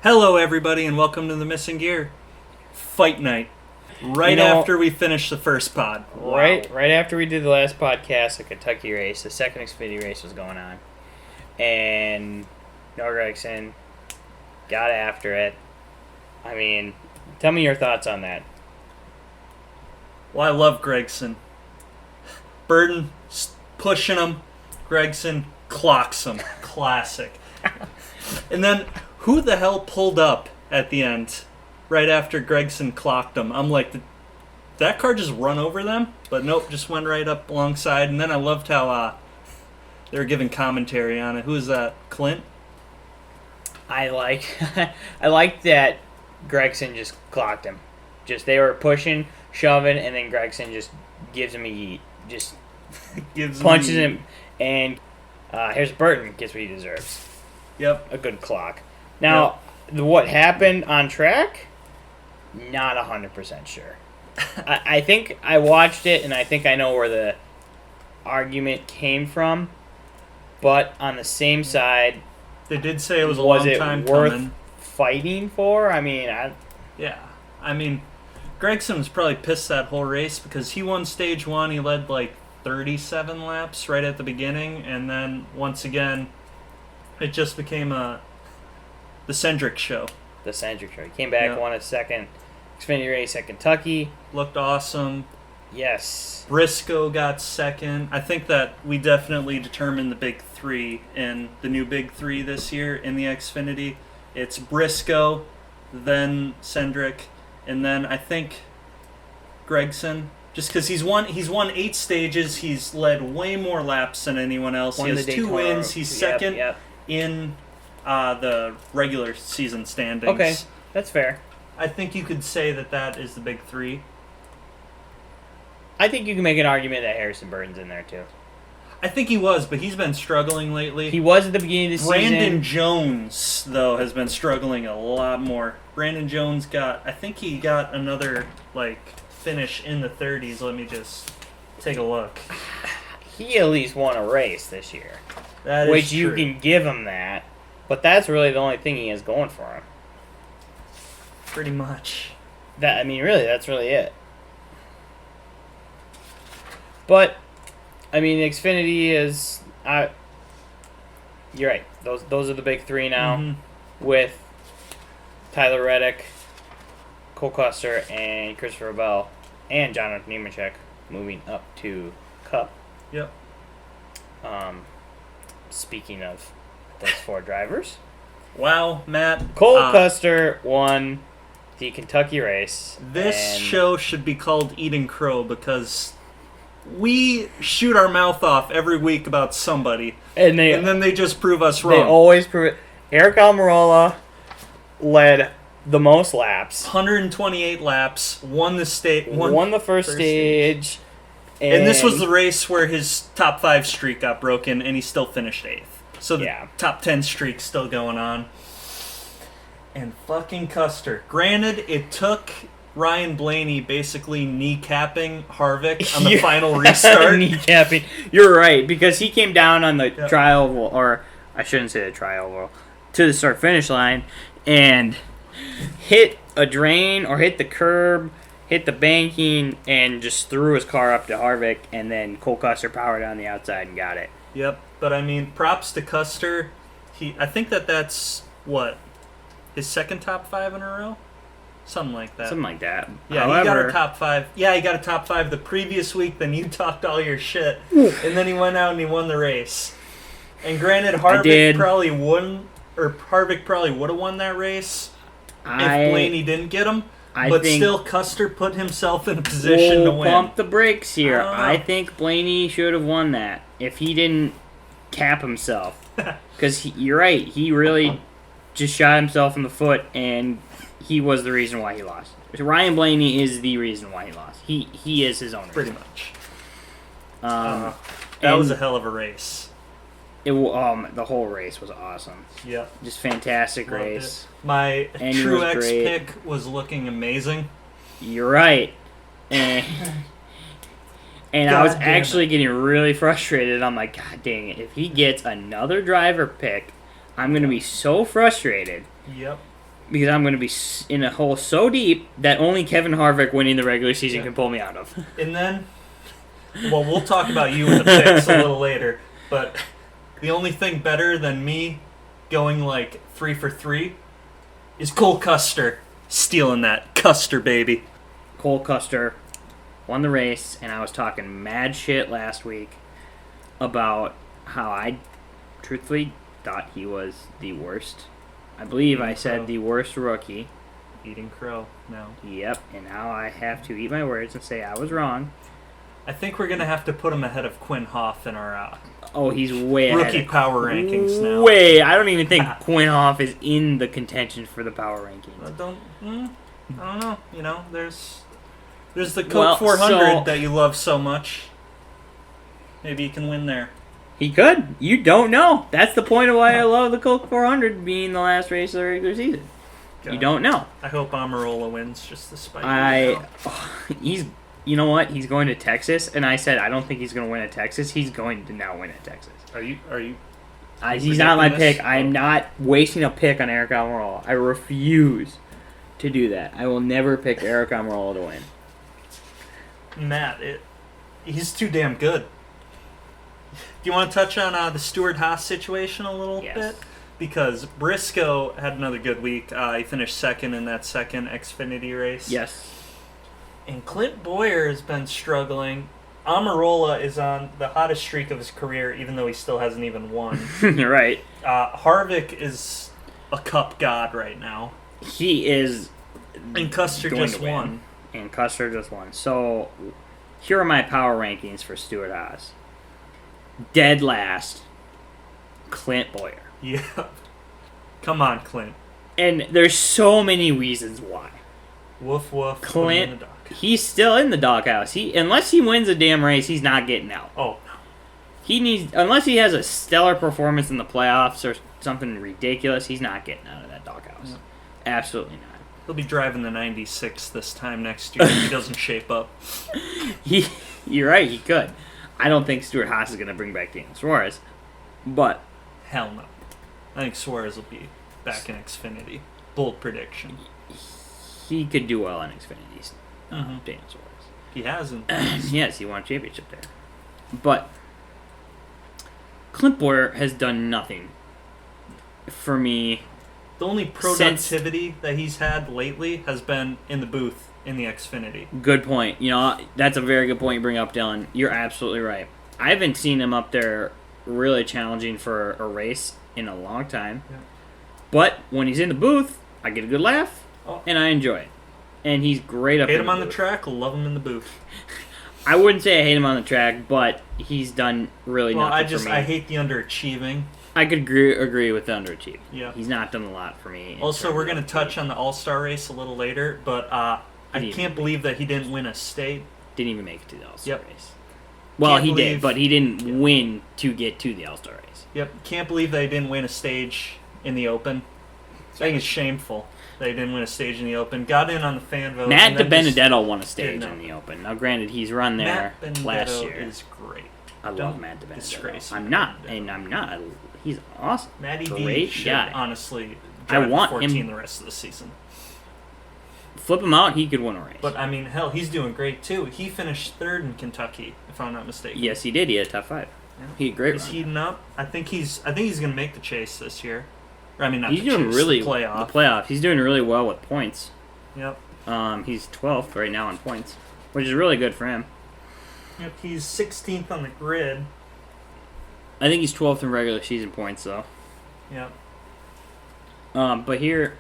Hello, everybody, and welcome to the Missing Gear Fight Night. Right after we finish the first pod. Wow. Right after we did the last podcast, the Kentucky race, the second Xfinity race was going on, and Noah Gragson got after it. I mean, tell me your thoughts on that. Well, I love Gregson. Burton pushing him. Gregson clocks him. Classic. And then, who the hell pulled up at the end right after Gregson clocked him? I'm like, did that car just run over them? But nope, just went right up alongside. And then I loved how they were giving commentary on it. Who is that? Clint? I like that Gregson just clocked him. They were pushing, shoving, and then Gregson just gives him a yeet. Just punches him, and here's Burton gets what he deserves. Yep. A good clock. Now, what happened on track? Not 100% sure. I think I watched it, and I think I know where the argument came from. But on the same side, they did say it was a long time worth coming. Fighting for? I mean, Gregson was probably pissed that whole race because he won stage one. He led like 37 laps right at the beginning, and then once again, it just became the Cendric show. The Cendric show. He came back, won a second Xfinity race at Kentucky. Looked awesome. Yes. Briscoe got second. I think that we definitely determined the big three in the new big three this year in the Xfinity. It's Briscoe, then Cendric, and then I think Gregson. Just because he's won 8 stages, he's led way more laps than anyone else. He has 2 wins. He's second in the regular season standings. Okay, that's fair. I think you could say that is the big three. I think you can make an argument that Harrison Burton's in there too. I think he was, but he's been struggling lately. He was at the beginning of the season. Brandon Jones, though, has been struggling a lot more. Brandon Jones I think he got another, finish in the 30s. Let me just take a look. He at least won a race this year. That is true. You can give him that, but that's really the only thing he has going for him. Pretty much. That's really it. But, Xfinity is... you're right. Those are the big three now, with Tyler Reddick, Cole Custer, and Christopher Bell, and Jonathan Nemechek moving up to Cup. Yep. Speaking of those 4 drivers. Wow, Matt. Cole Custer won the Kentucky race. This show should be called Eating Crow because we shoot our mouth off every week about somebody, and then they just prove us wrong. They always prove it. Eric Almirola led the most laps. 128 laps, won the first stage. And this was the race where his top 5 streak got broken, and he still finished 8th. So the top 10 streak's still going on. And fucking Custer. Granted, it took Ryan Blaney basically kneecapping Harvick on the final restart. Kneecapping. You're right, because he came down on the tri-oval, or I shouldn't say the tri-oval, to the start-finish line, and hit a drain or hit the curb, hit the banking, and just threw his car up to Harvick, and then Cole Custer powered on the outside and got it. Yep, but props to Custer. I think that's, his second top 5 in a row? Something like that. Yeah, however, he got a top 5. Yeah, he got a top 5 the previous week, then you talked all your shit, and then he went out and he won the race. And granted, Harvick probably would have won that race if Blaney didn't get him. But still, Custer put himself in a position to win. Pump the brakes here. I think Blaney should have won that if he didn't cap himself. Because you're right, he really just shot himself in the foot, and he was the reason why he lost. Ryan Blaney is the reason why he lost. He is his own reason. Pretty much. That was a hell of a race. The whole race was awesome. Yeah. Just fantastic race. My Truex pick was looking amazing. You're right. And I was actually getting really frustrated. I'm like, God dang it. If he gets another driver pick, I'm going to be so frustrated. Yep. because I'm going to be in a hole so deep that only Kevin Harvick winning the regular season can pull me out of. And then, well, we'll talk about you in the picks a little later, but the only thing better than me going like 3 for 3 is Cole Custer stealing that. Custer, baby. Cole Custer won the race, and I was talking mad shit last week about how I truthfully thought he was the worst. I believe I said the worst rookie. Eating crow now. Yep, and now I have to eat my words and say I was wrong. I think we're going to have to put him ahead of Quinn Hoff in our he's way rookie ahead. power rankings now. Way. I don't even think Quinn Hoff is in the contention for the power rankings. I don't know. You know, there's the Coke 400 that you love so much. Maybe you can win there. He could. You don't know. That's the point of why I love the Coke 400 being the last race of the regular season. God. You don't know. I hope Amarola wins just to spite he's. You know what? He's going to Texas, and I said I don't think he's going to win at Texas. He's going to now win at Texas. Are you? He's not my pick. I'm not wasting a pick on Eric Almirola. I refuse to do that. I will never pick Eric Almirola to win. Matt, he's too damn good. Do you want to touch on the Stewart-Haas situation a little bit? Because Briscoe had another good week. He finished second in that second Xfinity race. Yes. And Clint Bowyer has been struggling. Amarola is on the hottest streak of his career, even though he still hasn't even won. Right. Harvick is a cup god right now. He is. And Custer just won. And Custer just won. So, here are my power rankings for Stewart-Haas. Dead last, Clint Bowyer. Yeah. Come on, Clint. And there's so many reasons why. Woof woof. Clint, he's still in the doghouse. Unless he wins a damn race, he's not getting out. Oh, no. He needs, unless he has a stellar performance in the playoffs or something ridiculous, he's not getting out of that doghouse. No. Absolutely not. He'll be driving the 96 this time next year if he doesn't shape up. You're right, he could. I don't think Stewart-Haas is going to bring back Daniel Suarez, but... Hell no. I think Suarez will be back in Xfinity. Bold prediction. He could do well in Xfinity's Daniel Suarez. He hasn't. Yes, he won a championship there. But Clint Bowyer has done nothing for me. The only productivity that he's had lately has been in the booth in the Xfinity. Good point. You know, that's a very good point you bring up, Dylan. You're absolutely right. I haven't seen him up there really challenging for a race in a long time. Yeah. But when he's in the booth, I get a good laugh, and I enjoy it. And he's great up in the booth. Hate him on the track, love him in the booth. I wouldn't say I hate him on the track, but he's done really nothing for me. I hate the underachieving. I could agree with the underachieving. Yeah. He's not done a lot for me. Also, we're going to touch on the All-Star race a little later, but I can't believe that he didn't win a state. Didn't even make it to the All-Star race. Well, he did, but he didn't win to get to the All-Star race. Yep. Can't believe that he didn't win a stage in the Open. I think it's shameful that he didn't win a stage in the Open. Got in on the fan vote. Matt DiBenedetto won a stage in the Open. Now, granted, he's run there last year. Matt is great. I love Matt DiBenedetto. I'm not. He's awesome. Matty great D should guy. Honestly, I want 14 him the rest of the season. Flip him out, he could win a race. But I mean, hell, he's doing great too. He finished third in Kentucky, if I'm not mistaken. Yes, he did. He had a top 5. Yeah. He had a great. He's heating up. I think he's gonna make the chase this year. Or, I mean, not he's the doing chase, really the playoff. The playoff. He's doing really well with points. Yep. He's 12th right now on points, which is really good for him. Yep. He's 16th on the grid. I think he's 12th in regular season points, though. Yep. But here,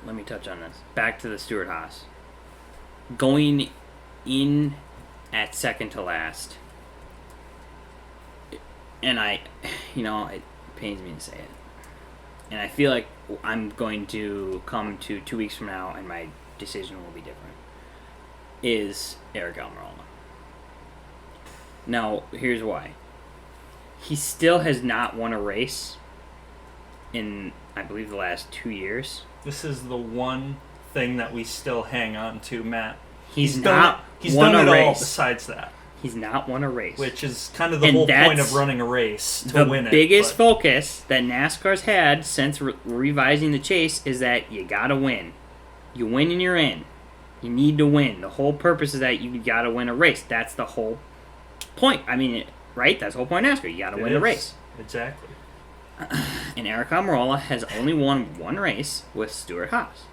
let me touch on this. Back to the Stewart-Haas. Going in at second to last. And it pains me to say it. And I feel like I'm going to come to 2 weeks from now and my decision will be different. Is Eric Almirola. Now, here's why. He still has not won a race in, I believe, the last 2 years. This is the one thing that we still hang on to, Matt. He's done it all besides that. He's not won a race. Which is kind of the whole point of running a race, to win it. The biggest focus that NASCAR's had since revising the chase is that you gotta win. You win and you're in. You need to win. The whole purpose is that you gotta win a race. That's the whole point. I mean, right? That's the whole point of NASCAR. You gotta win a race. Exactly. And Eric Almirola has only won one race with Stewart Haas.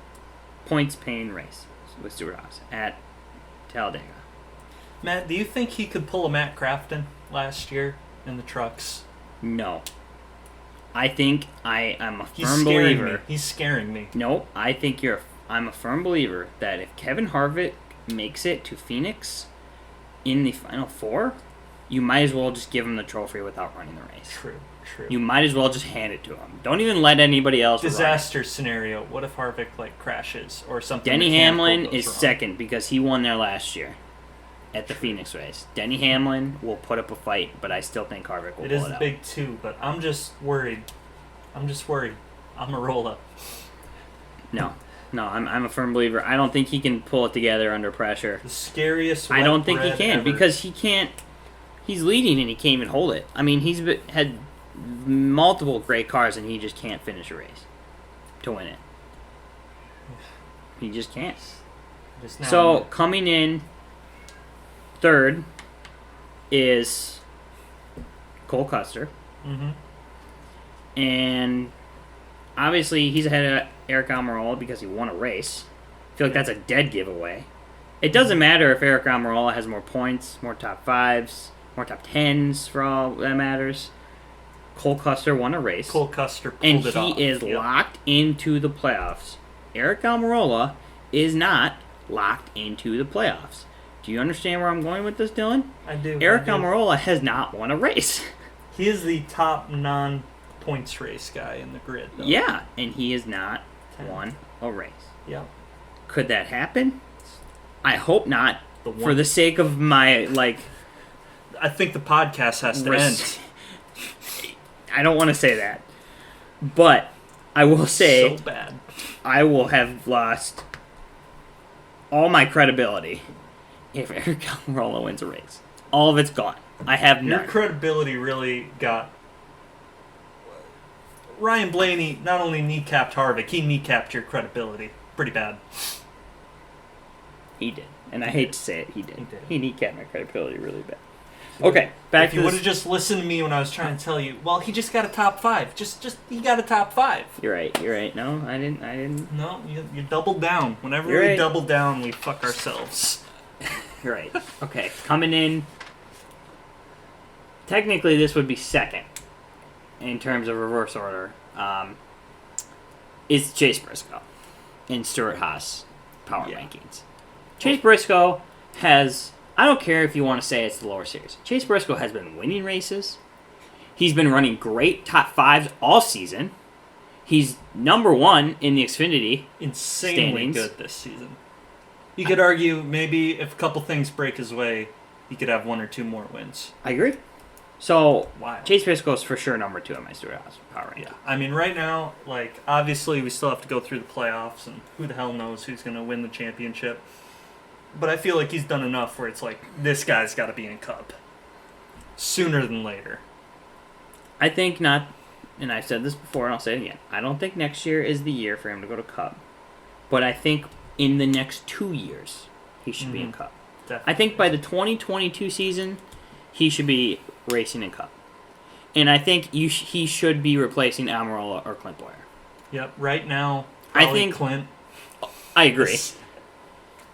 Points paying race with Stewart Haas at Talladega. Matt, do you think he could pull a Matt Crafton last year in the trucks? No. I think I'm a firm believer. He's scaring me. No, I think I'm a firm believer that if Kevin Harvick makes it to Phoenix in the Final Four, you might as well just give him the trophy without running the race. True. You might as well just hand it to him. Don't even let anybody else Disaster scenario. What if Harvick crashes or something? Denny Hamlin is wrong. Second because he won there last year at the Phoenix race. Denny Hamlin will put up a fight, but I still think Harvick will pull it out. It is the big two, but I'm just worried. Almirola. No, I'm a firm believer. I don't think he can pull it together under pressure. The scariest. I don't think he can ever. Because he can't. He's leading and he can't even hold it. I mean, he's had multiple great cars and he just can't finish a race to win it. He just can't. So coming in third is Cole Custer. Mm-hmm. And obviously he's ahead of Eric Almirola because he won a race. I feel like that's a dead giveaway. It doesn't matter if Eric Almirola has more points, more top fives, more top tens for all that matters. Cole Custer won a race. Cole Custer pulled it off. And he is locked into the playoffs. Eric Almirola is not locked into the playoffs. Do you understand where I'm going with this, Dylan? I do. Eric Almirola has not won a race. He is the top non-points race guy in the grid, though. Yeah, and he has not won a race. Yeah. Could that happen? I hope not. For the sake of my, I think the podcast has to end. I don't want to say that. But I will say so bad. I will have lost all my credibility if Eric Almirola wins a race. All of it's gone. I have none. Your credibility really got... Ryan Blaney not only kneecapped Harvick, he kneecapped your credibility. Pretty bad. He did. And I hate to say it, he did. He kneecapped my credibility really bad. Okay, back if you would have just listened to me when I was trying to tell you, well, he just got a top five. He got a top five. You're right. No, I didn't. No, you doubled down. Whenever we double down, we fuck ourselves. You're right. Okay, coming in. Technically, this would be second in terms of reverse order. Is Chase Briscoe in Stewart Haas power rankings. Chase Briscoe has... I don't care if you want to say it's the lower series. Chase Briscoe has been winning races. He's been running great top fives all season. He's number one in the Xfinity insanely good this season. You could argue maybe if a couple things break his way, he could have one or two more wins. I agree. So, Chase Briscoe is for sure number two on my Stewart Haas power ranking. Yeah, I mean, right now, obviously we still have to go through the playoffs, and who the hell knows who's going to win the championship. But I feel like he's done enough where it's this guy's got to be in Cup sooner than later. I think not, and I've said this before and I'll say it again. I don't think next year is the year for him to go to Cup. But I think in the next 2 years, he should be in Cup. Definitely. I think by the 2022 season, he should be racing in Cup. And I think he should be replacing Almirola or Clint Bowyer. Yep, right now, I think Clint. I agree.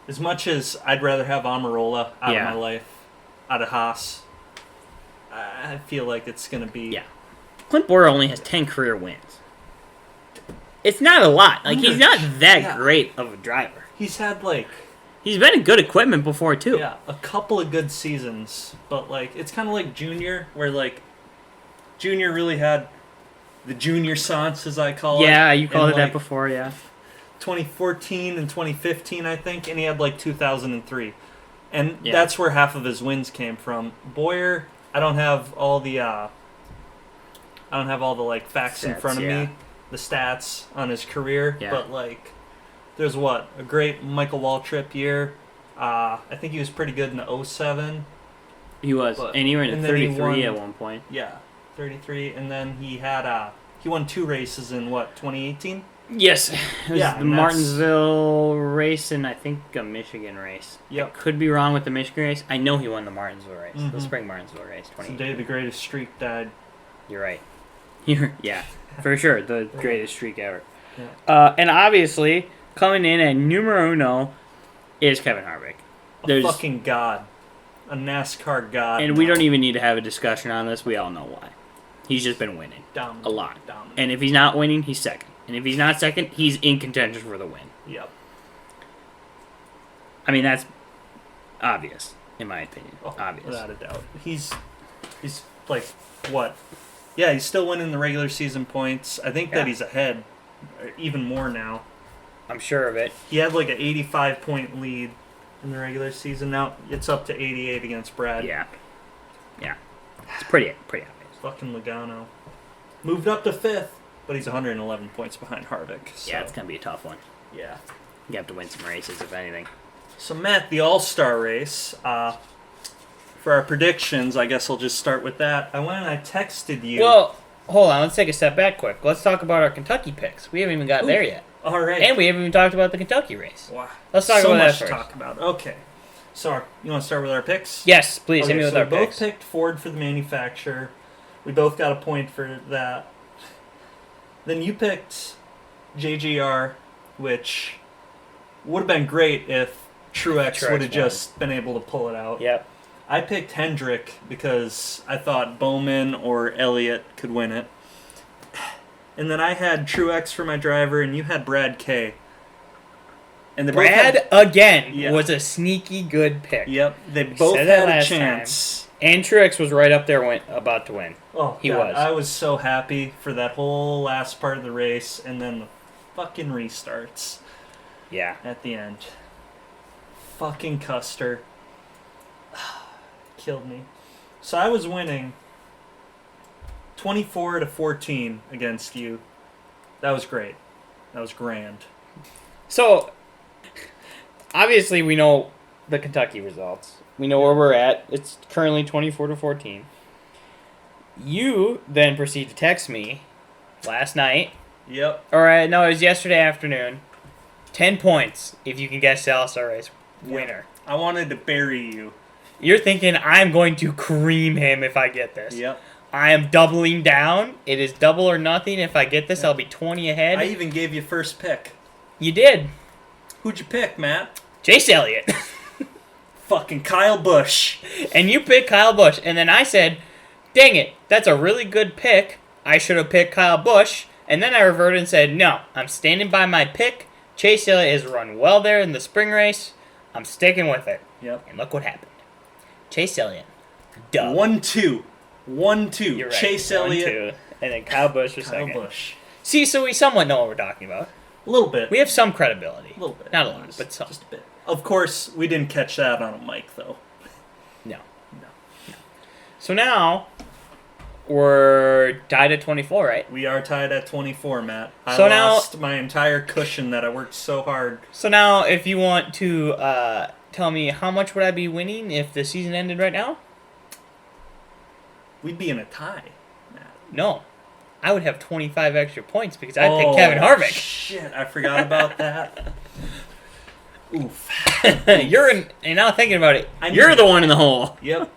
As much as I'd rather have Almirola out of my life, out of Haas, I feel like it's going to be... Yeah. Clint Bowyer only has 10 career wins. It's not a lot. He's not that great of a driver. He's had, He's been in good equipment before, too. Yeah, a couple of good seasons. But, it's kind of like Junior, where, Junior really had the Junior Sance, as I call it. Yeah, you called it that before, yeah. 2014 and 2015, I think, and he had 2003, and that's where half of his wins came from. Bowyer, I don't have all the facts in front of me, the stats on his career, but there's a great Michael Waltrip year. I think he was pretty good in the 07. He was, But- and he ran and at then he 33 won- at one point. Yeah, 33, and then he won 2 races in 2018. Yes, it was Yeah, the and that's- Martinsville race and I think a Michigan race. Yep. I could be wrong with the Michigan race. I know he won the Martinsville race, the Mhm. spring Martinsville race. It's the 2018. day the greatest streak died. You're right. Yeah, for sure, the greatest streak ever. Yeah. And obviously, coming in at numero uno is Kevin Harvick. A fucking god. A NASCAR god. And we don't even need to have a discussion on this. We all know why. He's just been winning Dominant. a lot. Dominant. And if he's not winning, he's second. And if he's not second, he's in contention for the win. Yep. I mean, that's obvious, in my opinion. Oh, Obvious. without a doubt. He's like, what? Yeah, he's still winning the regular season points. I think Yeah. that he's ahead even more now. I'm sure of it. He had like an 85-point lead in the regular season. Now it's up to 88 against Brad. Yeah. It's pretty obvious. Fucking Logano. Moved up to 5th, but he's 111 points behind Harvick. So. Yeah, it's going to be a tough one. Yeah. You have to win some races, if anything. So, Matt, the All-Star race, for our predictions, I guess I'll just start with that. I went and I texted you. Well, hold on. Let's take a step back quick. Let's talk about our Kentucky picks. We haven't even got there yet. All right. And we haven't even talked about the Kentucky race. Wow. Let's talk so about that much first. to talk about. Okay. So, you want to start with our picks? Yes, please. Okay, hit me with so our we both picks. picked Ford for the manufacturer. We both got a point for that. Then you picked JGR, which would have been great if Truex would have won. just been able to pull it out. Yep. I picked Hendrick because I thought Bowman or Elliott could win it. And then I had Truex for my driver, and you had Brad K. And they both Brad, again, Yeah. was a sneaky good pick. Yep, they both said that had a last chance. And Truex was right up there about to win. Oh, He God, was. I was so happy for that whole last part of the race, and then the fucking restarts Yeah. at the end. Fucking Custer. Killed me. So I was winning 24-14 against you. That was great. That was grand. So, obviously, we know the Kentucky results. We know where we're at. It's currently 24-14. You then proceed to text me last night. Yep. Or, no, it was yesterday afternoon. 10 points if you can guess the All-Star race winner. I wanted to bury you. You're thinking, I'm going to cream him if I get this. Yep. I am doubling down. It is double or nothing. If I get this, I'll be 20 ahead. I even gave you first pick. You did. Who'd you pick, Matt? Chase Elliott. Fucking Kyle Busch. And you picked Kyle Busch. And then I said, dang it, that's a really good pick. I should have picked Kyle Busch. And then I reverted and said, no, I'm standing by my pick. Chase Elliott has run well there in the spring race. I'm sticking with it. Yep. And look what happened. Chase Elliott. Dub. 1-2. 1-2. You're right. Chase 1-2. Elliott. And then Kyle Busch was Kyle second. Busch. See, so we somewhat know what we're talking about. A little bit. We have some credibility. A little bit. Not a lot, but some. Just a bit. Of course, we didn't catch that on a mic, though. No. No. So now, we're tied at 24, right? We are tied at 24, Matt. I So now- lost my entire cushion that I worked so hard. So now, if you want to tell me how much would I be winning if the season ended right now? We'd be in a tie, Matt. No. I would have 25 extra points because I picked Kevin Harvick. Shit, I forgot about that. Oof. And now thinking about it, I you're need- the one in the hole. Yep.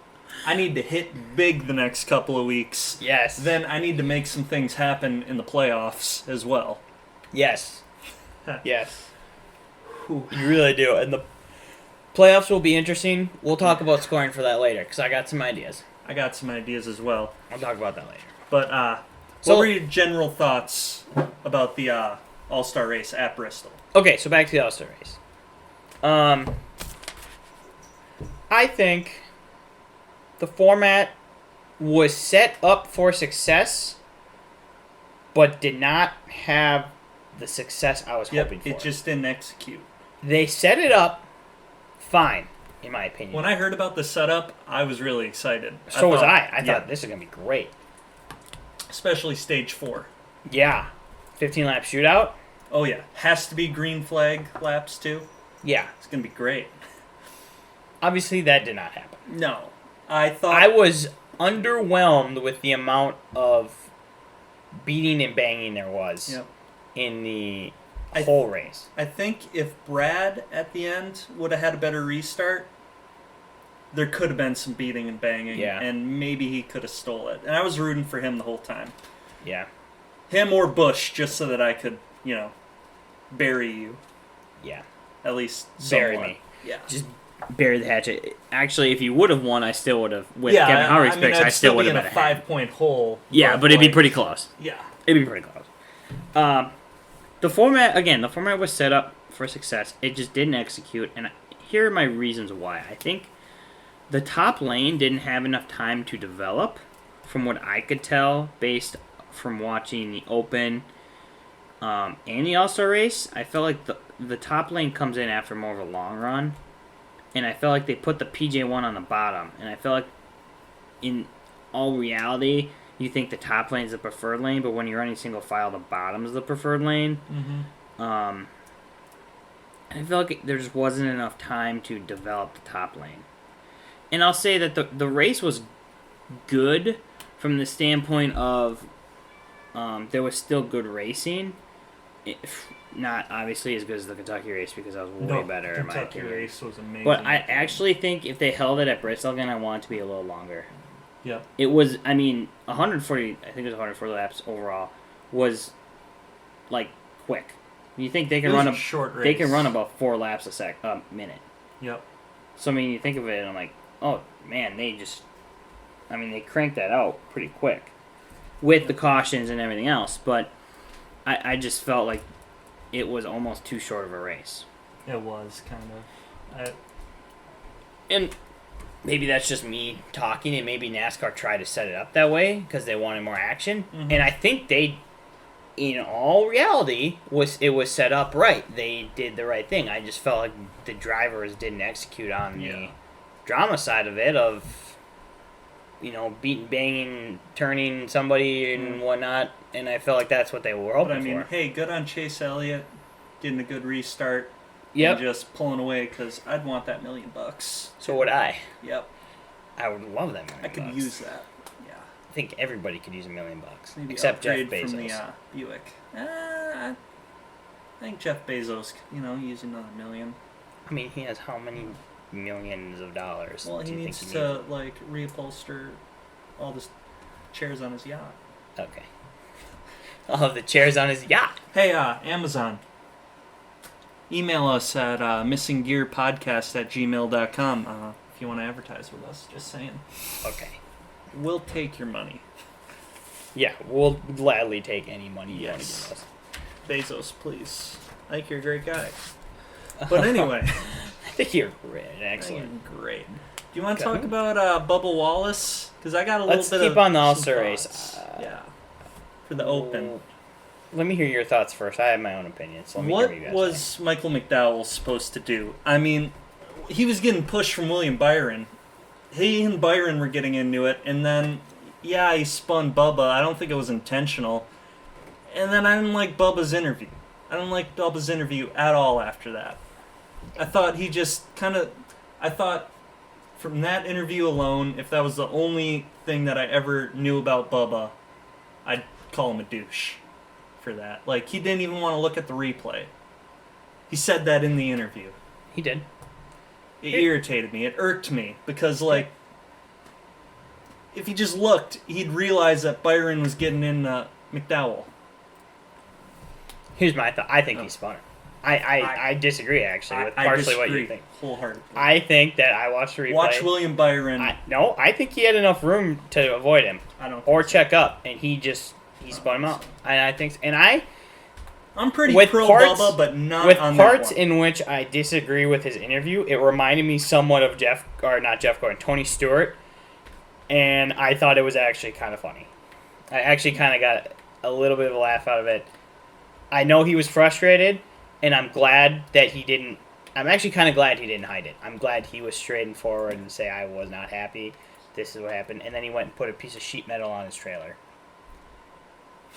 I need to hit big the next couple of weeks. Yes. Then I need to make some things happen in the playoffs as well. Yes. Yes. Whew. You really do. And the playoffs will be interesting. We'll talk about scoring for that later because I got some ideas. I got some ideas as well. I'll talk about that later. But So- what were your general thoughts about the All-Star race at Bristol? Okay, so back to the All-Star race. I think the format was set up for success, but did not have the success I was hoping for. It just didn't execute. They set it up fine, in my opinion. When I heard about the setup, I was really excited. So was I. I yeah, thought this is going to be great. especially stage 4. Yeah. 15-lap shootout? Oh yeah, has to be green flag laps too. Yeah. It's gonna be great. Obviously, that did not happen. No, I was underwhelmed with the amount of beating and banging there was in the whole race. I think if Brad at the end would have had a better restart, there could have been some beating and banging, and maybe he could have stole it. And I was rooting for him the whole time. Yeah. Him or Bush, just so that I could, bury you. Yeah. At least bury somewhat. me. Yeah. Just bury the hatchet. Actually, if you would have won, I still would have. With Kevin Harvick's picks, I still would have been in a 5-point hole. Yeah, but it'd be pretty close. Yeah. It'd be pretty close. The format was set up for success. It just didn't execute, and here are my reasons why. I think the top lane didn't have enough time to develop, from what I could tell, based from watching the Open and the All-Star race. I felt like the top lane comes in after more of a long run, and I felt like they put the PJ1 on the bottom, and I felt like in all reality, you think the top lane is the preferred lane, but when you're running single file, the bottom is the preferred lane. Mm-hmm. I feel like there just wasn't enough time to develop the top lane. And I'll say that the race was good from the standpoint of there was still good racing. Not obviously as good as the Kentucky race because I was way better in my opinion. Kentucky race was amazing. But I actually think if they held it at Bristol again, I want it to be a little longer. Yeah. It was, 140, I think it was 140 laps overall, was, quick. You think they can run short race. They can run about 4 laps a minute. Yep. So, you think of it, and I'm like, oh, man, they cranked that out pretty quick with the cautions and everything else, but I just felt like it was almost too short of a race. It was, kind of. And maybe that's just me talking, and maybe NASCAR tried to set it up that way because they wanted more action. Mm-hmm. And I think they, in all reality, it was set up right. They did the right thing. I just felt like the drivers didn't execute on the drama side of it, of beating, banging, turning somebody and whatnot. And I felt like that's what they were hoping for. Hey, good on Chase Elliott getting a good restart. Yep. And just pulling away because I'd want that $1 million. So would I. Yep. I would love that $1 million. I could use that. Yeah. I think everybody could use $1 million. Maybe except Jeff upgrade Bezos. From the Buick. I think Jeff Bezos, use another $1 million. He has how many millions of dollars? Well, he needs to reupholster all the chairs on his yacht. Okay. All of the chairs on his yacht. Hey, Amazon. Email us at missinggearpodcast@gmail.com if you want to advertise with us. Just saying. Okay. We'll take your money. Yeah, we'll gladly take any money you want to give us. Bezos, please. I think you're a great guy. But anyway. I think you're great. Excellent. I think you're great. Do you want to talk about Bubba Wallace? Because I got a little bit of... Let's keep on the All-Star race. Yeah. For the Open. Let me hear your thoughts first. I have my own opinion. So what was Michael McDowell supposed to do? He was getting pushed from William Byron. He and Byron were getting into it, and then, he spun Bubba. I don't think it was intentional. And then I didn't like Bubba's interview. I didn't like Bubba's interview at all after that. I thought he just I thought from that interview alone, if that was the only thing that I ever knew about Bubba, I'd call him a douche for that. He didn't even want to look at the replay. He said that in the interview. He did. It irritated me. It irked me because, if he just looked, he'd realize that Byron was getting in McDowell. Here's my thought. I think he spun it. I disagree, actually, with partially what you think. Wholeheartedly. I think that I watched the replay. Watch William Byron. I think he had enough room to avoid him. I don't. Or check up, and he spun him out. And I think, I'm pretty pro Bubba, but not with on parts that one. in which I disagree with his interview. It reminded me somewhat of Tony Stewart, and I thought it was actually kind of funny. I actually kind of got a little bit of a laugh out of it. I know he was frustrated, and I'm glad that he didn't. I'm actually kind of glad he didn't hide it. I'm glad he was straight and forward and say, I was not happy. This is what happened. And then he went and put a piece of sheet metal on his trailer.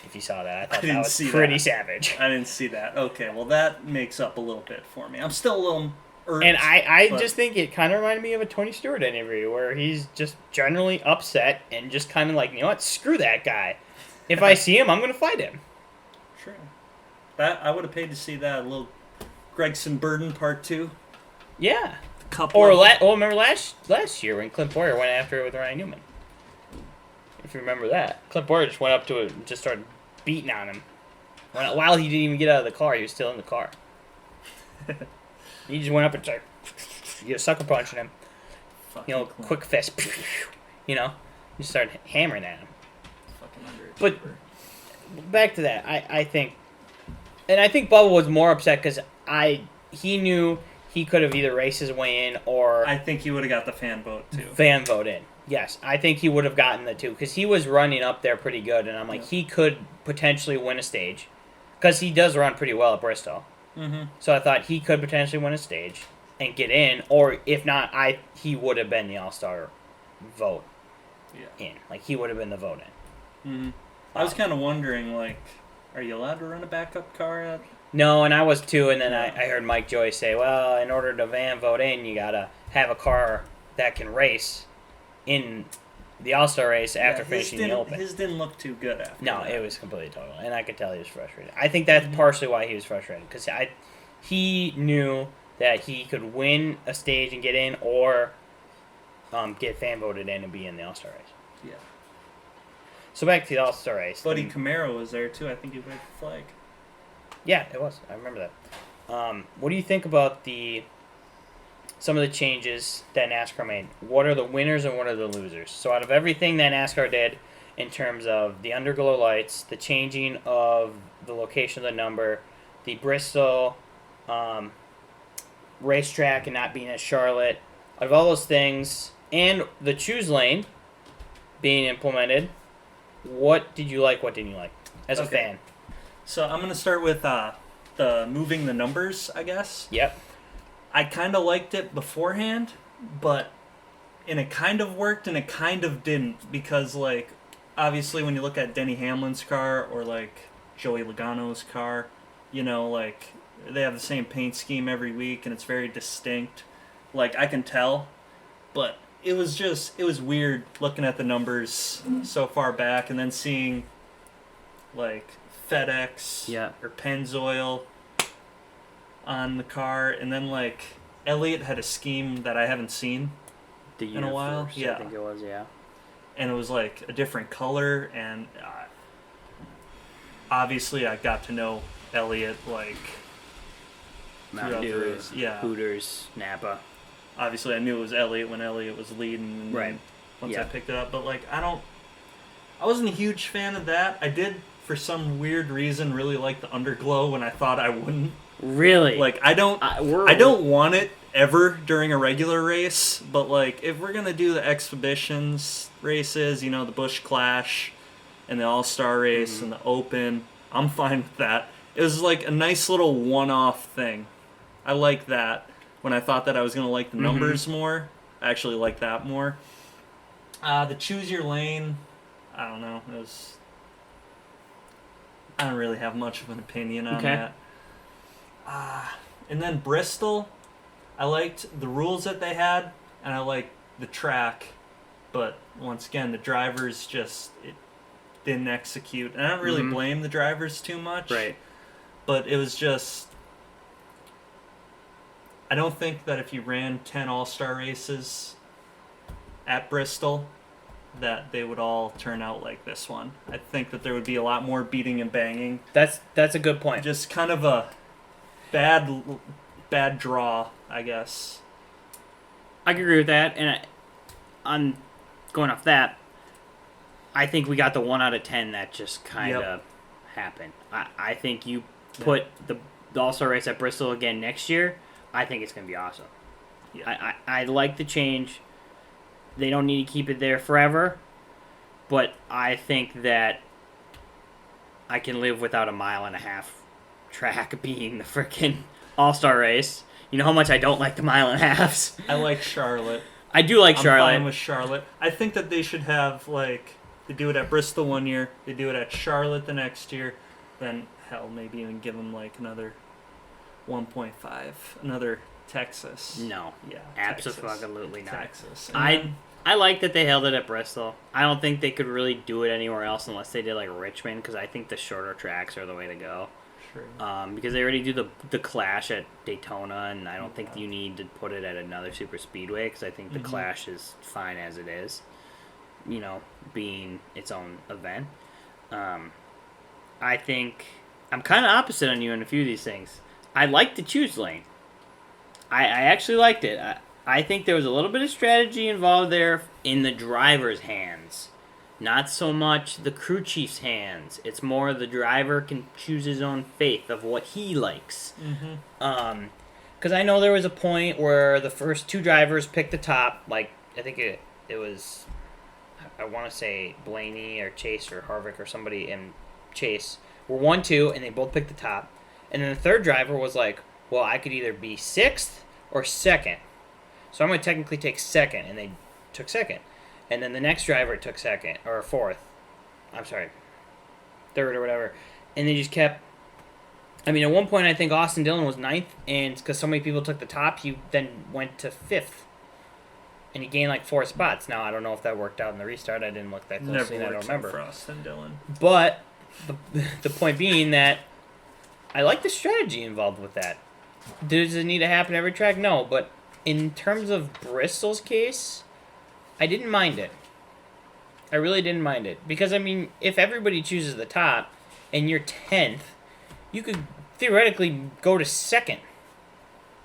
If you saw that, I thought that was pretty savage. I didn't see that. Okay, well that makes up a little bit for me. I'm still a little And I but- just think it kind of reminded me of a Tony Stewart interview where he's just generally upset and just kind of like, you know what, screw that guy. If I see him, I'm going to fight him. Sure. That I would have paid to see that. A little Gregson Burden Part 2. Yeah. Couple. Or remember last year when Clint Boyer went after it with Ryan Newman? If you remember that. Clint Boyer just went up to it and just started beating on him. While he didn't even get out of the car, he was still in the car. He just went up and started sucker punching him. Fucking Clint. Quick fist. You started hammering at him. Fucking But underachiever. back to that, I think Bubba was more upset because he knew he could have either raced his way in or I think he would have got the fan vote too. fan vote in. Yes, I think he would have gotten the two because he was running up there pretty good, and I'm like, he could potentially win a stage because he does run pretty well at Bristol. Mm-hmm. So I thought he could potentially win a stage and get in, or if not, he would have been the All-Star vote in. Like, he would have been the vote in. Mm-hmm. I was kind of wondering, like, are you allowed to run a backup car at? No, and I was too, and then I heard Mike Joyce say, well, in order to van vote in, you gotta have a car that can race in the All-Star race after finishing the Open. His didn't look too good after No, that. it was completely total, and I could tell he was frustrated. I think that's partially why he was frustrated, because he knew that he could win a stage and get in, or get fan voted in and be in the All-Star race. Yeah. So back to the All-Star race. Buddy Camaro was there too. I think he waved the flag. Yeah, it was. I remember that. What do you think about some of the changes that NASCAR made? What are the winners and what are the losers? So out of everything that NASCAR did in terms of the underglow lights, the changing of the location of the number, the Bristol racetrack and not being at Charlotte, out of all those things, and the choose lane being implemented, what did you like, what didn't you like as a fan? So I'm going to start with the moving the numbers, I guess. Yep. I kind of liked it beforehand, and it kind of worked and it kind of didn't, because, like, obviously when you look at Denny Hamlin's car or, like, Joey Logano's car, like, they have the same paint scheme every week and it's very distinct. Like, I can tell, but it was weird looking at the numbers so far back and then seeing, like, FedEx or Pennzoil on the car, and then, like, Elliott had a scheme that I haven't seen in a while. I think it was, and it was like a different color, and obviously I got to know Elliott, like, Mountain Dew, Hooters, Napa. Obviously I knew it was Elliott when Elliott was leading, right? Once I picked it up, but, like, I wasn't a huge fan of that. I did, for some weird reason, really like the underglow when I thought I wouldn't. Really? Like, I don't want it ever during a regular race, but, like, if we're gonna do the exhibitions races, the Busch Clash and the All-Star race and the Open, I'm fine with that. It was, like, a nice little one-off thing. I like that. When I thought that I was gonna like the numbers more, I actually like that more. The choose your lane, I don't know. I don't really have much of an opinion on that. And then Bristol, I liked the rules that they had, and I liked the track, but once again, the drivers didn't execute. And I don't really blame the drivers too much. Right. But it was just, I don't think that if you ran 10 All-Star races at Bristol, that they would all turn out like this one. I think that there would be a lot more beating and banging. That's a good point. Just kind of a bad draw, I guess. I can agree with that, and on going off that, I think we got the 1 out of 10 that just kind of happened. I think you put the All-Star race at Bristol again next year, I think it's going to be awesome. Yeah. I like the change. They don't need to keep it there forever, but I think that I can live without a 1.5-mile track being the freaking All-Star race. You know how much I don't like the 1.5 miles. I like Charlotte. I do like Charlotte. I'm fine with Charlotte. I think that they should have, like, they do it at Bristol one year, they do it at Charlotte the next year, then, hell, maybe even give them, like, another 1.5, another Texas. No. Yeah. Absolutely not. Texas. I like that they held it at Bristol. I don't think they could really do it anywhere else unless they did like Richmond, because I think the shorter tracks are the way to go. True. Because they already do the Clash at Daytona, and I don't think you need to put it at another super speedway, because I think the Clash is fine as it is, being its own event. I think I'm kind of opposite on you in a few of these things. I like the choose lane. I actually liked it. I think there was a little bit of strategy involved there in the driver's hands. Not so much the crew chief's hands. It's more the driver can choose his own fate of what he likes. Because I know there was a point where the first two drivers picked the top. Like, I think it was, I want to say Blaney or Chase or Harvick or somebody and Chase were 1-2, and they both picked the top. And then the third driver was like, well, I could either be 6th or 2nd. So I'm going to technically take 2nd, and they took 2nd. And then the next driver took 2nd, or 4th. I'm sorry, 3rd or whatever. And they just kept... I mean, at one point, I think Austin Dillon was 9th, and because so many people took the top, he then went to 5th. And he gained like 4 spots. Now, I don't know if that worked out in the restart. I didn't look that closely, and I don't remember. For Austin Dillon. But the point being that I like the strategy involved with that. Does it need to happen every track? No, but in terms of Bristol's case, I didn't mind it. I really didn't mind it. Because, I mean, if everybody chooses the top and you're 10th, you could theoretically go to 2nd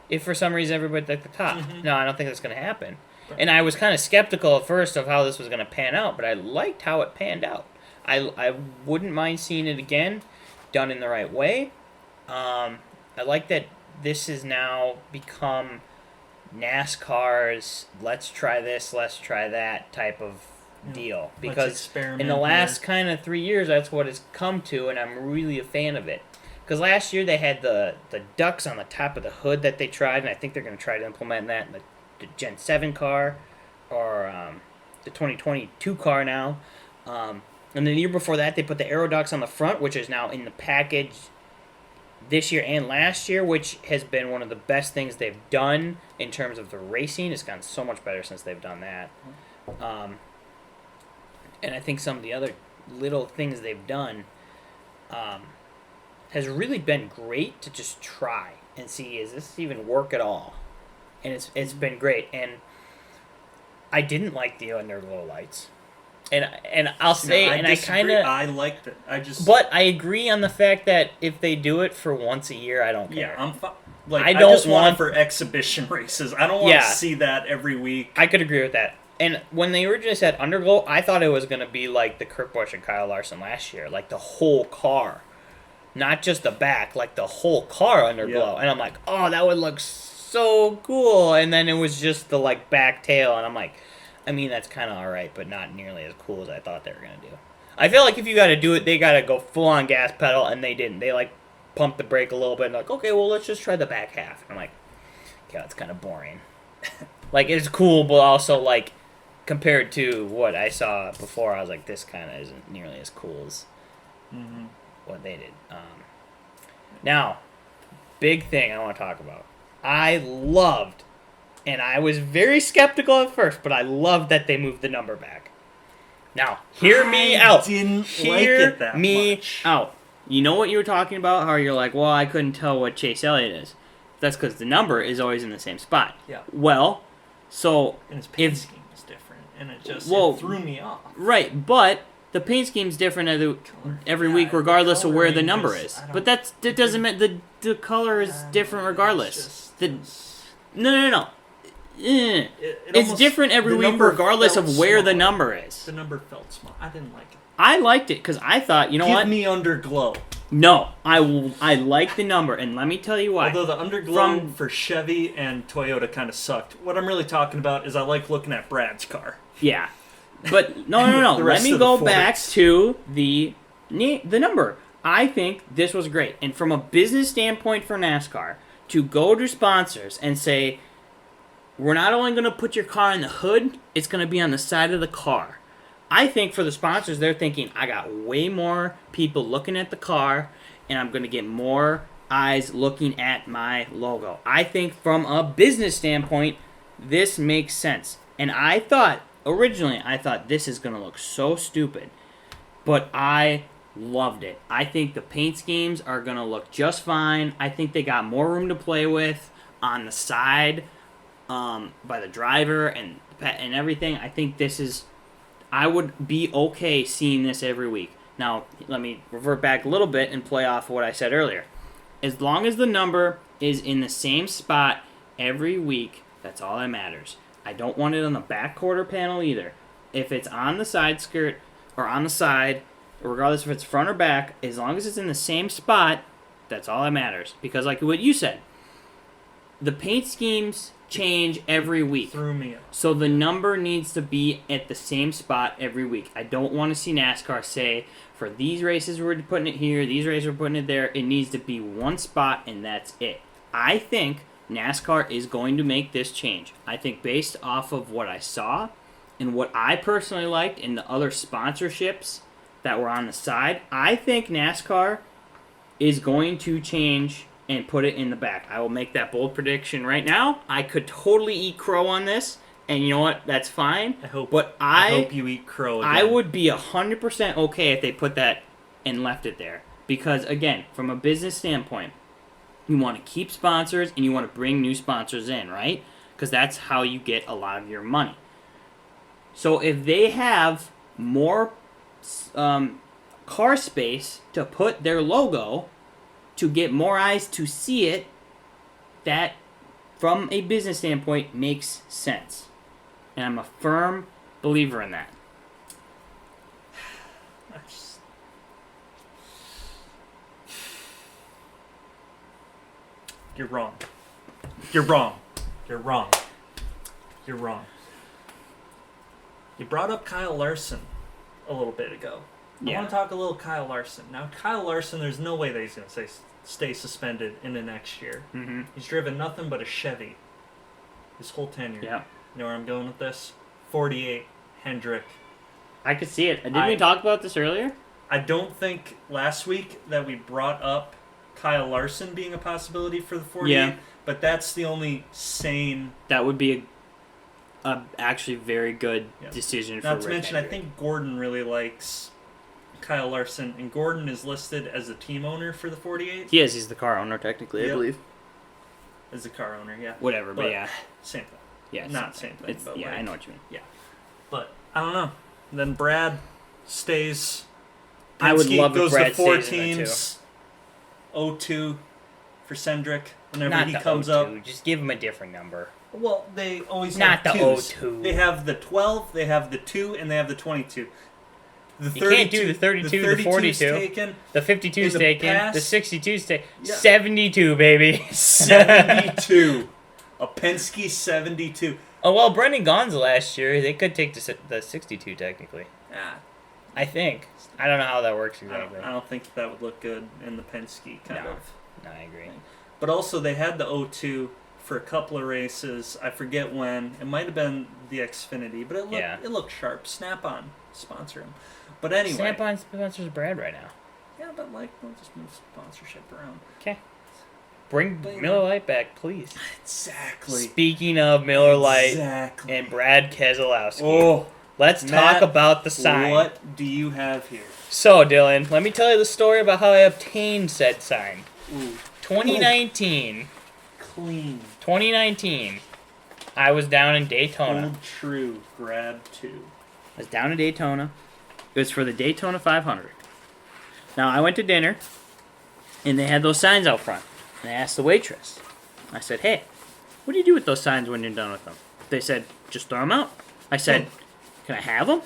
if for some reason everybody took the top. No, I don't think that's going to happen. And I was kind of skeptical at first of how this was going to pan out, but I liked how it panned out. I wouldn't mind seeing it again, done in the right way. I like that this has now become NASCAR's let's try this, let's try that type of deal. Because in the last kind of 3 years, that's what it's come to, and I'm really a fan of it. Because last year they had the ducks on the top of the hood that they tried, and I think they're going to try to implement that in the Gen 7 car, or the 2022 car now. And the year before that, they put the aeroducts on the front, which is now in the package this year and last year, which has been one of the best things they've done in terms of the racing. It's gotten so much better since they've done that. And I think some of the other little things they've done has really been great to just try and see, is this even work at all? And it's been great. And I didn't like the underglow lights. And I'll say, I kind of... I liked it. But I agree on the fact that if they do it for once a year, I don't care. Yeah, I just want it for exhibition races. I don't want to see that every week. I could agree with that. And when they originally said underglow, I thought it was going to be like the Kurt Busch and Kyle Larson last year. Like the whole car. Not just the back, like the whole car underglow. Yeah. And I'm like, oh, that would look so cool. And then it was just the like back tail, and I'm like... I mean, that's kind of alright, but not nearly as cool as I thought they were going to do. I feel like if you got to do it, they got to go full-on gas pedal, and they didn't. They, like, pumped the brake a little bit, and like, okay, well, let's just try the back half. And I'm like, okay, that's kind of boring. Like, it's cool, but also, like, compared to what I saw before, I was like, this kind of isn't nearly as cool as what they did. Now, big thing I want to talk about. I loved... And I was very skeptical at first, but I loved that they moved the number back. Now, hear me out. Hear me out. You know what you were talking about? How you're like, well, I couldn't tell what Chase Elliott is. That's because the number is always in the same spot. Yeah. Well, so... And his paint scheme is different, and it just it threw me off. Right, but the paint scheme's different every week regardless of where the number is. But that doesn't mean... The color is different regardless. No. It's different every week regardless of where the number is. The number felt small. I didn't like it. I liked it because I thought, you know what? Give me underglow. No, I like the number, and let me tell you why. Although the underglow for Chevy and Toyota kind of sucked. What I'm really talking about is I like looking at Brad's car. Yeah. But no. Let me go back to the number. I think this was great. And from a business standpoint for NASCAR, to go to sponsors and say... We're not only going to put your car in the hood, it's going to be on the side of the car. I think for the sponsors, they're thinking, I got way more people looking at the car, and I'm going to get more eyes looking at my logo. I think from a business standpoint, this makes sense. And originally, I thought this is going to look so stupid. But I loved it. I think the paint schemes are going to look just fine. I think they got more room to play with on the side by the driver and everything. I think I would be okay seeing this every week. Now, let me revert back a little bit and play off what I said earlier. As long as the number is in the same spot every week, that's all that matters. I don't want it on the back quarter panel either. If it's on the side skirt or on the side, regardless if it's front or back, as long as it's in the same spot, that's all that matters. Because like what you said, the paint schemes change every week. Threw me up. So the number needs to be at the same spot every week. I don't want to see NASCAR say, for these races we're putting it here, these races we're putting it there. It needs to be one spot and that's it. I think NASCAR is going to make this change. I think based off of what I saw and what I personally liked in the other sponsorships that were on the side, I think NASCAR is going to change and put it in the back. I will make that bold prediction right now. I could totally eat crow on this, and you know what? That's fine. I hope you eat crow again. I would be 100% okay if they put that and left it there. Because, again, from a business standpoint, you want to keep sponsors and you want to bring new sponsors in, right? Because that's how you get a lot of your money. So if they have more car space to put their logo to get more eyes to see it, that, from a business standpoint, makes sense. And I'm a firm believer in that. You're wrong. You're wrong. You're wrong. You're wrong. You brought up Kyle Larson a little bit ago. I want to talk a little Kyle Larson. Now, Kyle Larson, there's no way that he's going to stay suspended in the next year. Mm-hmm. He's driven nothing but a Chevy his whole tenure. Yeah. You know where I'm going with this? 48, Hendrick. I could see it. Didn't we talk about this earlier? I don't think last week that we brought up Kyle Larson being a possibility for the 48, but that's the only sane... That would be a actually very good decision for Rick. Not to mention, Hendrick. I think Gordon really likes Kyle Larson, and Gordon is listed as the team owner for the 48. He is. He's the car owner, technically, I believe. As the car owner, yeah. Whatever, but yeah. Same thing. Yeah, not same thing. But I know what you mean. Yeah. But, I don't know. Then Brad stays. I would love if Brad goes to 4 stays in there, teams. 0-2 for Cendrick. Whenever Not he the comes 02. up. Just give him a different number. Well, they always Not have the twos. 02. They have the 12, they have the 2, and they have the 22. The You can't do the 32, the 42. Taken. The 52's the taken. past- The 62's taken. Yeah. 72, baby. 72. A Penske 72. Oh, well, Brendan Gaughan's last year. They could take the 62, technically. Ah, I think. I don't know how that works I exactly. don't think that would look good in the Penske kind No. of. No, I agree. But also, they had the 02 for a couple of races. I forget when. It might have been the Xfinity, but it looked sharp. Snap-on sponsor him. But anyway. Snap-on sponsors Brad right now. Yeah, but we'll just move sponsorship around. Okay. Bring Miller Lite back, please. Exactly. Speaking of Miller Lite Exactly. and Brad Keselowski, let's Matt, talk about the sign. What do you have here? So, Dylan, let me tell you the story about how I obtained said sign. Ooh. 2019. Clean. 2019. I was down in Daytona. Old true. Grab 2. I was down in Daytona. It was for the Daytona 500. Now, I went to dinner, and they had those signs out front. And I asked the waitress. I said, hey, what do you do with those signs when you're done with them? They said, just throw them out. I said, can I have them?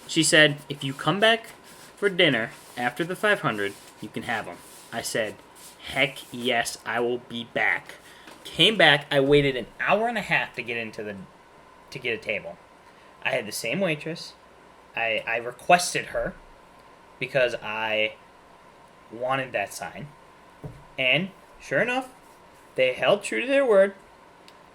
She said, if you come back for dinner after the 500, you can have them. I said, heck yes, I will be back. Came back. I waited an hour and a half to get to get a table. I had the same waitress. I requested her because I wanted that sign. And sure enough, they held true to their word,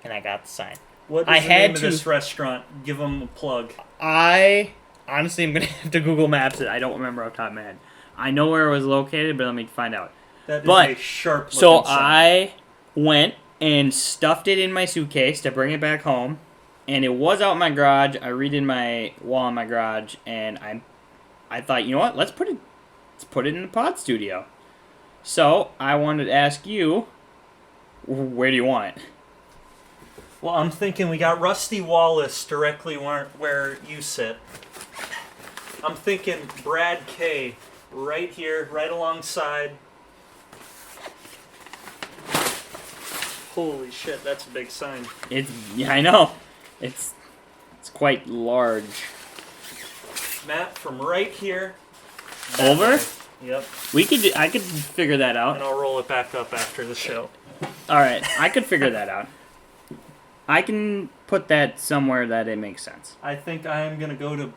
and I got the sign. What is the name of this restaurant? Give them a plug. I honestly am going to have to Google Maps it. I don't remember off the top of my head. I know where it was located, but let me find out. That is But a sharp looking so sign. I went and stuffed it in my suitcase to bring it back home, and it was out in my garage. I redid my wall in my garage, and I thought, you know what? Let's put it in the pod studio. So I wanted to ask you, where do you want it? Well, I'm thinking we got Rusty Wallace directly where you sit. I'm thinking Brad K right here, right alongside. Holy shit, that's a big sign. Yeah, I know. It's quite large. Matt from right here. Over? Yep. I could figure that out. And I'll roll it back up after the show. All right, I could figure that out. I can put that somewhere that it makes sense. I think I am gonna go to a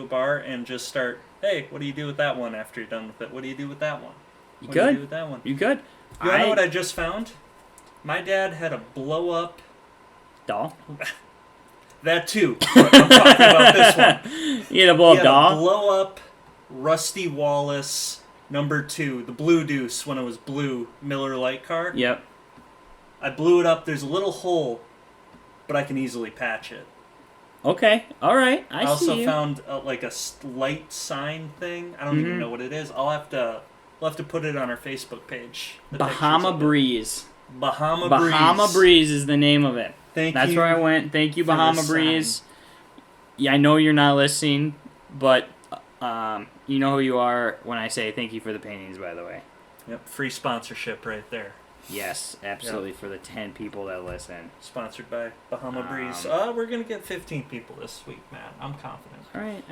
bar and just start. Hey, what do you do with that one after you're done with it? What do you do with that one? You What do you could. do with that one? You could. You know what I just found? My dad had a blow up. Doll? That too. I'm talking about this one. You had a blow He up had doll? a blow up Rusty Wallace #2, the Blue Deuce when it was blue Miller Lite car. Yep. I blew it up. There's a little hole, but I can easily patch it. Okay. All right. I also see you. found like a light sign thing. I don't even know what it is. We'll have to put it on our Facebook page. Bahama Breeze. Bahama Breeze is the name of it. Thank That's you. where I went. Thank you, for the Bahama sign. Breeze. Yeah, I know you're not listening, but you know who you are when I say thank you for the paintings, by the way. Yep, free sponsorship right there. Yes, absolutely, for the 10 people that listen. Sponsored by Bahama Breeze. We're going to get 15 people this week, Matt. I'm confident. All right.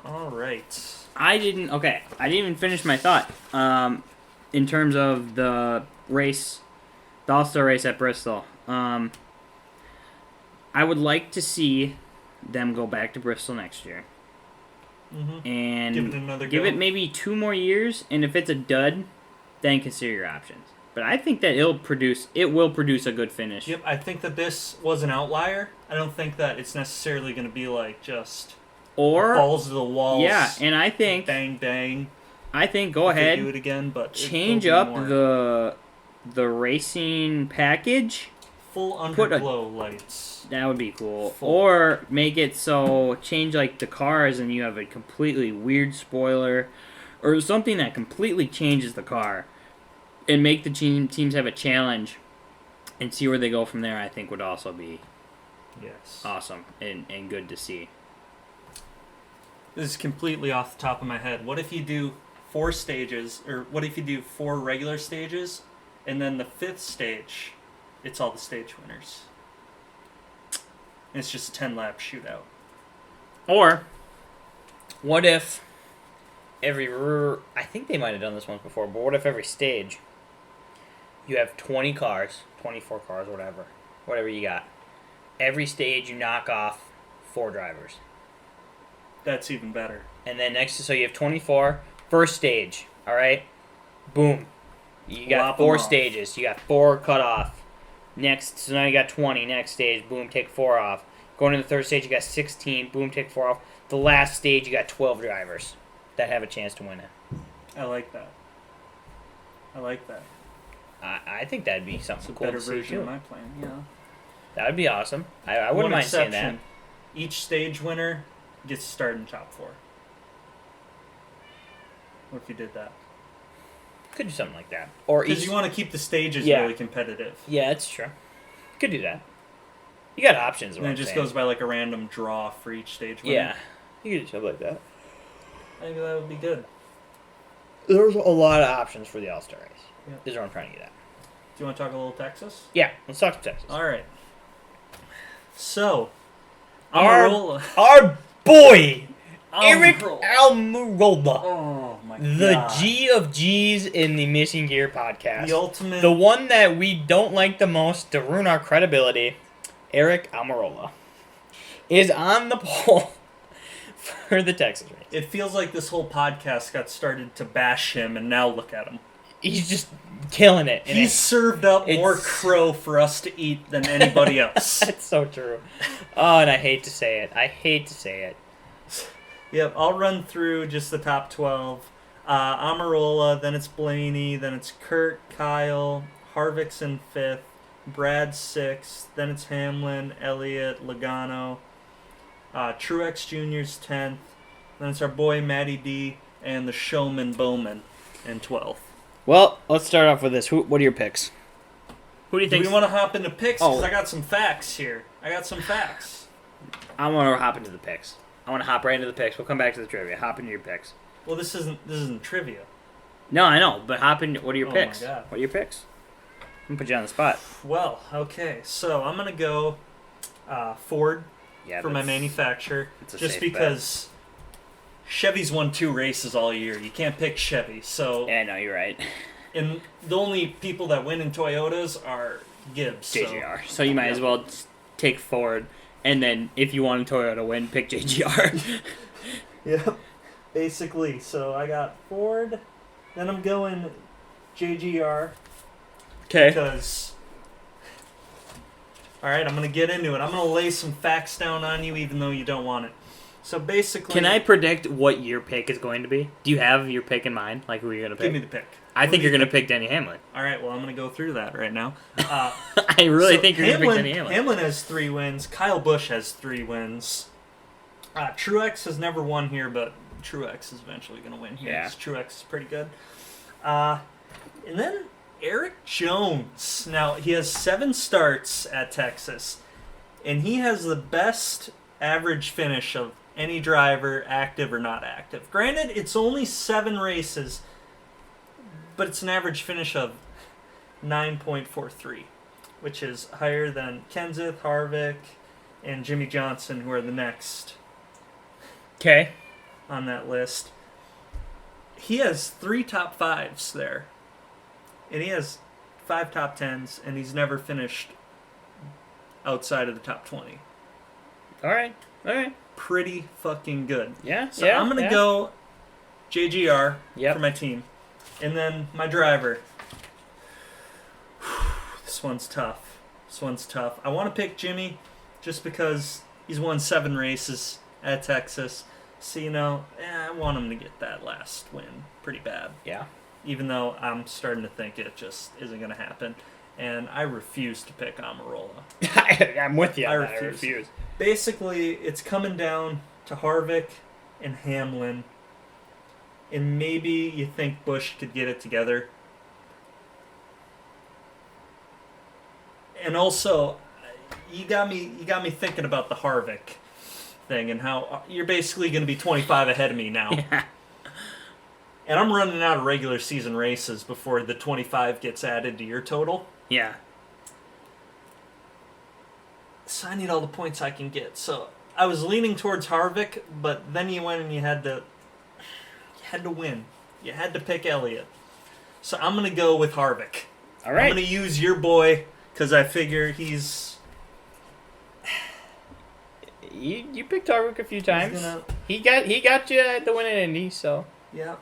All right. I didn't even finish my thought. In terms of the race, the All-Star race at Bristol. I would like to see them go back to Bristol next year. Mm-hmm. And Give it another give go. it maybe 2 more years, and if it's a dud, then consider your options. But I think that it will produce a good finish. Yep, I think that this was an outlier. I don't think that it's necessarily going to be like just balls to the walls. Yeah, and I think bang bang. I think go if they ahead, do it again, but change it will up be more. the racing package. Full underglow lights. That would be cool. Or make it so change like the cars and you have a completely weird spoiler or something that completely changes the car and make the teams have a challenge and see where they go from there. I think would also be awesome and good to see. This is completely off the top of my head. What if you do 4 stages, or what if you do 4 regular stages, and then the 5th stage, it's all the stage winners? And it's just a 10-lap shootout. Or what if I think they might have done this once before, but what if every stage you have 20 cars, 24 cars, whatever you got. Every stage you knock off 4 drivers. That's even better. And then so you have 24, first stage, all right? Boom. You got 4 stages. You got 4 cut off. Next, so now you got 20. Next stage, boom, take 4 off. Going to the third stage, you got 16. Boom, take 4 off. The last stage, you got 12 drivers that have a chance to win it. I like that. I think that'd be something It's a cool better to see version too. of my plan, yeah. That would be awesome. I wouldn't One mind seeing exception. that. Each stage winner gets to start in top 4. What if you did that? Could do something like that. Or Because you want to keep the stages Yeah. really competitive. Yeah, that's true. Could do that. You got options. And it just goes by like a random draw for each stage winner. Yeah, you could do something like that. I think that would be good. There's a lot of options for the All-Star race. Yeah. This is what I'm trying to get at. Do you want to talk a little Texas? Yeah, let's talk to Texas. All right. So, Our boy, Eric Almirola. Almirola. Oh my god. The G of G's in the Missing Gear podcast. The ultimate. The one that we don't like the most to ruin our credibility, Eric Almirola, is on the pole for the Texas race. It feels like this whole podcast got started to bash him, and now look at him. He's just killing it. He's served up more crow for us to eat than anybody else. That's so true. Oh, and I hate to say it. Yep, I'll run through just the top 12. Amarola, then it's Blaney, then it's Kurt, Kyle, Harvick's in 5th, Brad's 6th, then it's Hamlin, Elliott, Logano, Truex Jr.'s 10th, then it's our boy Matty D, and the showman Bowman in 12th. Well, let's start off with this. What are your picks? Who do you think? Do we want to hop into picks? Because I got some facts here. I want to hop into the picks. I want to hop right into the picks. We'll come back to the trivia. Hop into your picks. Well, this isn't trivia. No, I know, but hop in. What are your picks? My God. What are your picks? I'm gonna put you on the spot. Well, okay, so I'm gonna go Ford for my manufacturer, just because Chevy's won 2 races all year. You can't pick Chevy, so yeah, no, you're right. And the only people that win in Toyotas are Gibbs. JGR. So you might as well take Ford, and then if you want a Toyota win, pick JGR. Yep, basically. So I got Ford, then I'm going JGR. Okay. Because, all right, I'm going to get into it. I'm going to lay some facts down on you even though you don't want it. So basically... Can I predict what your pick is going to be? Do you have your pick in mind? Like who you're going to pick? Give me the pick. I think you're going to pick Denny Hamlin. All right, well, I'm going to go through that right now. I really think you're going to pick Denny Hamlin. Hamlin has 3 wins. Kyle Busch has 3 wins. Truex has never won here, but Truex is eventually going to win here. Yeah. Truex is pretty good. And then Eric Jones. Now, he has 7 starts at Texas, and he has the best average finish of any driver, active or not active. Granted, it's only 7 races, but it's an average finish of 9.43, which is higher than Kenseth, Harvick, and Jimmy Johnson, who are the next on that list. He has 3 top 5s there, and he has 5 top 10s, and he's never finished outside of the top 20. All right. Pretty fucking good. Yeah. So I'm going to go JGR for my team. And then my driver. This one's tough. I want to pick Jimmy just because he's won 7 races at Texas. So, I want him to get that last win pretty bad. Yeah. Even though I'm starting to think it just isn't going to happen. And I refuse to pick Amarola. I'm with you. I refuse. Basically, it's coming down to Harvick and Hamlin. And maybe you think Busch could get it together. And also, you got me thinking about the Harvick thing and how you're basically going to be 25 ahead of me now. Yeah. And I'm running out of regular season races before the 25 gets added to your total. Yeah. So I need all the points I can get. So I was leaning towards Harvick, but then you went and you had to win. You had to pick Elliott. So I'm going to go with Harvick. All right. I'm going to use your boy because I figure he's... You picked Harvick a few times. He got you at the win in Indy, so... Yeah.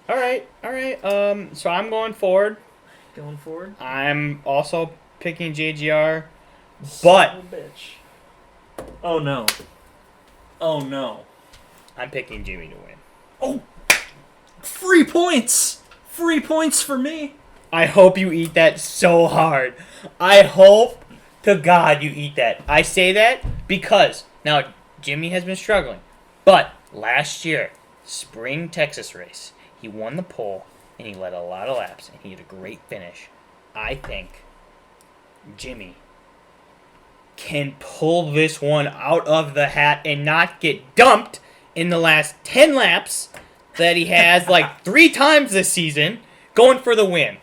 All right. So I'm going Ford. Going forward? I'm also picking JGR, but... Son of a bitch. Oh, no. I'm picking Jimmy to win. Oh! Free points! Free points for me! I hope you eat that so hard. I hope to God you eat that. I say that because, now, Jimmy has been struggling, but last year, spring Texas race, he won the pole, and he led a lot of laps, and he had a great finish. I think Jimmy can pull this one out of the hat and not get dumped in the last 10 laps that he has like 3 times this season going for the win.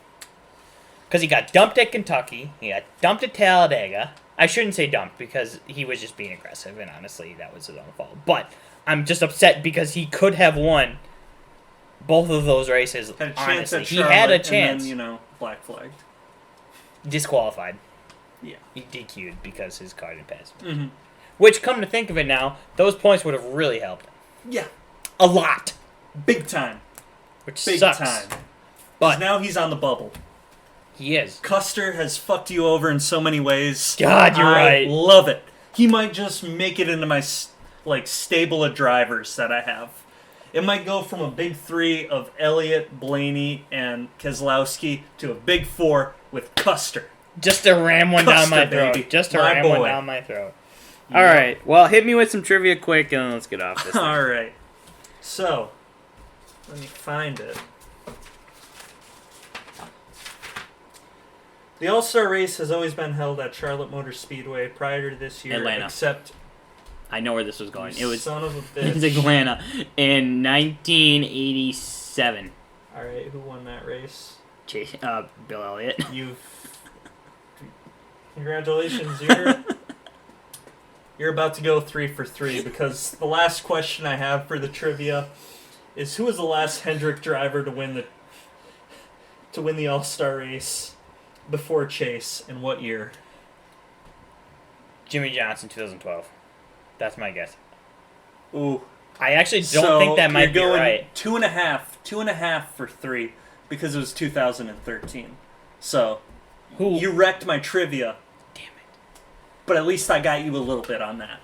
Because he got dumped at Kentucky. He got dumped at Talladega. I shouldn't say dumped because he was just being aggressive, and honestly, that was his own fault. But I'm just upset because he could have won both of those races. Had a chance honestly. at He Charlotte, had a chance. And then, black flagged. Disqualified. Yeah. He DQ'd because his car didn't pass. Mm-hmm. Which, come to think of it now, those points would have really helped. Yeah. A lot. Big time. Which Big sucks. time. But now he's on the bubble. He is. Custer has fucked you over in so many ways. God, you're right. I love it. He might just make it into my stable of drivers that I have. It might go from a big 3 of Elliott, Blaney, and Keselowski to a big 4 with Custer. Just to ram one down my Custer, throat. baby. Just to My ram boy. one down my throat. All right. Well, hit me with some trivia quick, and then let's get off this thing. All right. So, let me find it. The All-Star race has always been held at Charlotte Motor Speedway prior to this year, Atlanta. except I know where this was going. It was son of a it's bitch. Atlanta in 1987. All right, who won that race? Bill Elliott. Congratulations, you're about to go 3 for 3 because the last question I have for the trivia is who was the last Hendrick driver to win the All-Star race before Chase and what year? Jimmy Johnson, 2012. That's my guess. Ooh. I actually don't think that might be going right. 2.5 for 3 because it was 2013. So Who? you wrecked my trivia, Damn it. but at least I got you a little bit on that.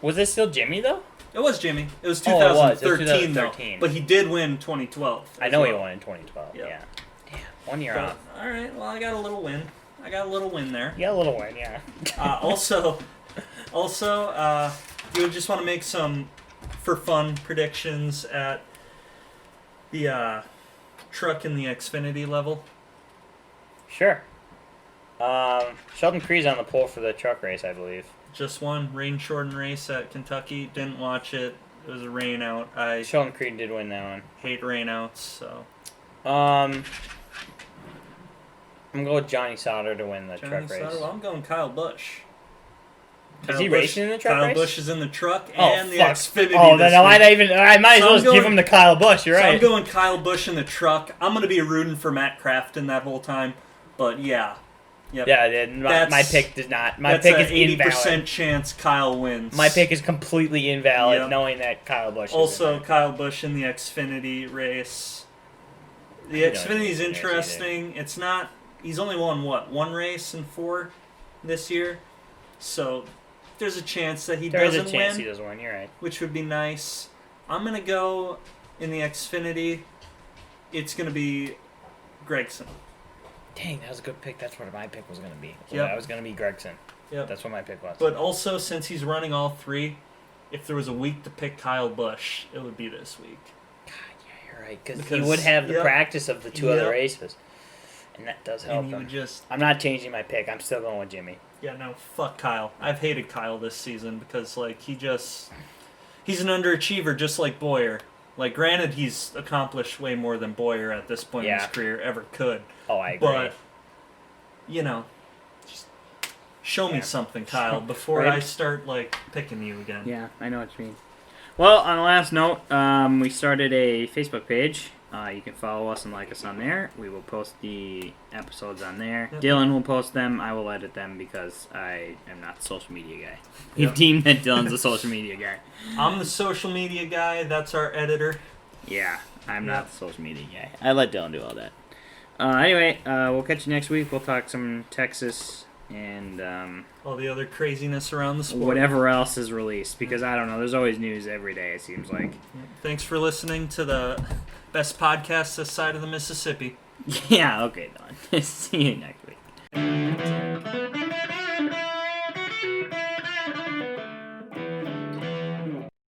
Was it still Jimmy, though? It was Jimmy. It was Oh, it was. 2013, It was though. 2013. But he did win 2012. I know he won in 2012. Yep. Yeah. Damn. 1 year But, off. all right. Well, I got a little win. there. Yeah, a little win, yeah. Also, you just want to make some for fun predictions at the truck in the Xfinity level. Sure. Sheldon Creed's on the pole for the truck race, I believe. Just one rain shortened race at Kentucky. Didn't watch it. It was a rain out. I Sheldon Creed did win that one. hate rain outs, so. I'm going to go with Johnny Sauter to win the truck race. Well, I'm going Kyle Busch. Is he racing in the truck Kyle race? Busch is in the truck Oh, and the fuck. Xfinity. Oh, this then I week. might as So well I'm just give going- him to Kyle Busch. You're So right. I'm going Kyle Busch in the truck. I'm going to be rooting for Matt Crafton that whole time. But yeah. Yep. Yeah, my pick does not. My pick is That's an 80% invalid. chance Kyle wins. My pick is completely invalid, Yep. knowing that Kyle Busch is Also, in there. Kyle Busch in the Xfinity race. The I don't Xfinity is think interesting. It's not. He's only won one race in 4 this year, so there's a chance that he There's a doesn't chance win, he doesn't win. You're right. which would be nice. I'm gonna go in the Xfinity. It's gonna be Gregson. Dang, that was a good pick. That's what my pick was going to be. Yep. I was going to be Gregson. Yep. That's what my pick was. But also, since he's running all 3, if there was a week to pick Kyle Busch, it would be this week. God, yeah, you're right. Because he Because- would have the yep. practice of the 2 other Yep. races. And that does help And he him. would just. I'm not changing my pick. I'm still going with Jimmy. Yeah, no, fuck Kyle. I've hated Kyle this season because, like, he's an underachiever just like Boyer. Like, granted, he's accomplished way more than Boyer at this point in Yeah. his career ever could. Oh, I agree. But, you know, just show me Yeah. something, Kyle, before Right. I start, like, picking you again. Yeah, I know what you mean. Well, on the last note, we started a Facebook page. You can follow us and like us on there. We will post the episodes on there. Yep. Dylan will post them. I will edit them because I am not the social media guy. Yep. We've deemed that Dylan's the social media guy. I'm the social media guy. That's our editor. Yeah, I'm Yep. not the social media guy. I let Dylan do all that. Anyway, we'll catch you next week. We'll talk some Texas and All the other craziness around the sport. whatever else is released. Because I don't know. There's always news every day, it seems like. Thanks for listening to the best podcast this side of the Mississippi. Yeah, okay, Dylan. See you next week.